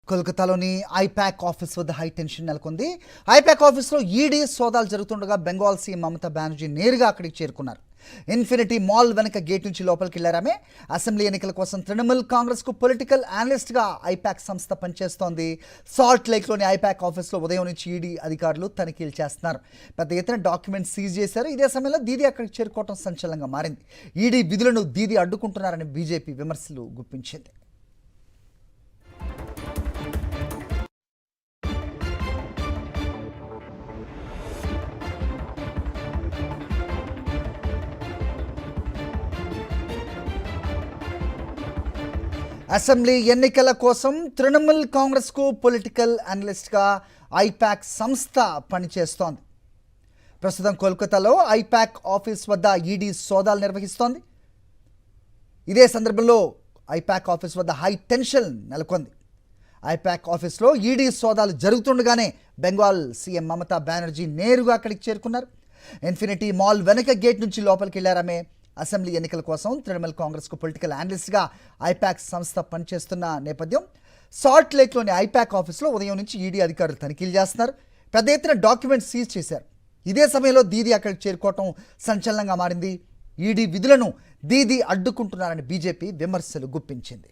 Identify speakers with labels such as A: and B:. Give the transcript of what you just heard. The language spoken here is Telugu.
A: కోల్కతాలోని ఐపాక్ ఆఫీస్ వద్ద హై టెన్షన్ నెలకొంది. ఐపాక్ ఆఫీస్లో ఈడీ సోదాలు జరుగుతుండగా బెంగాల్ సీఎం మమతా బెనర్జీ నేరుగా అక్కడికి చేరుకున్నారు. ఇన్ఫినిటీ మాల్ వెనక గేట్ నుంచి లోపలికి వెళ్లారామే. అసెంబ్లీ ఎన్నికల కోసం తృణమూల్ కాంగ్రెస్కు పొలిటికల్ అనలిస్ట్గా ఐపాక్ సంస్థ పనిచేస్తోంది. సాల్ట్ లేక్లోని ఐపాక్ ఆఫీస్లో ఉదయం నుంచి ఈడీ అధికారులు తనిఖీలు చేస్తున్నారు. పెద్ద ఎత్తున డాక్యుమెంట్స్ సీజ్ చేశారు. ఇదే సమయంలో దీదీ అక్కడికి చేరుకోవడం సంచలనంగా మారింది. ఈడీ విధులను దీదీ అడ్డుకుంటున్నారని బీజేపీ విమర్శలు గుప్పించింది. అసెంబ్లీ ఎన్నికల కోసం తృణమూల్ కాంగ్రెస్కు పొలిటికల్ అనలిస్ట్గా ఐపాక్ సంస్థ పనిచేస్తోంది. ప్రస్తుతం కోల్కతాలో ఐపాక్ ఆఫీస్ వద్ద ఈడీ సోదాలు నిర్వహిస్తోంది. ఇదే సందర్భంలో ఐపాక్ ఆఫీస్ వద్ద హై టెన్షన్ నెలకొంది. ఐపాక్ ఆఫీస్లో ఈడీ సోదాలు జరుగుతుండగానే బెంగాల్ సీఎం మమతా బెనర్జీ నేరుగా అక్కడికి చేరుకున్నారు. ఇన్ఫినిటీ మాల్ వెనక గేట్ నుంచి లోపలికి వెళ్లారామే. అసెంబ్లీ ఎన్నికల కోసం తృణమూల్ కాంగ్రెస్కు పొలిటికల్ అనలిస్ట్గా ఐపాక్ సంస్థ పనిచేస్తున్న నేపథ్యం. సాల్ట్ లేక్లోని ఐపాక్ ఆఫీస్లో ఉదయం నుంచి ఈడీ అధికారులు తనిఖీలు చేస్తున్నారు. పెద్ద ఎత్తున డాక్యుమెంట్స్ సీజ్ చేశారు. ఇదే సమయంలో దీదీ అక్కడికి చేరుకోవటం సంచలనంగా మారింది. ఈడీ విధులను దీదీ అడ్డుకుంటున్నారని బీజేపీ విమర్శలు గుప్పించింది.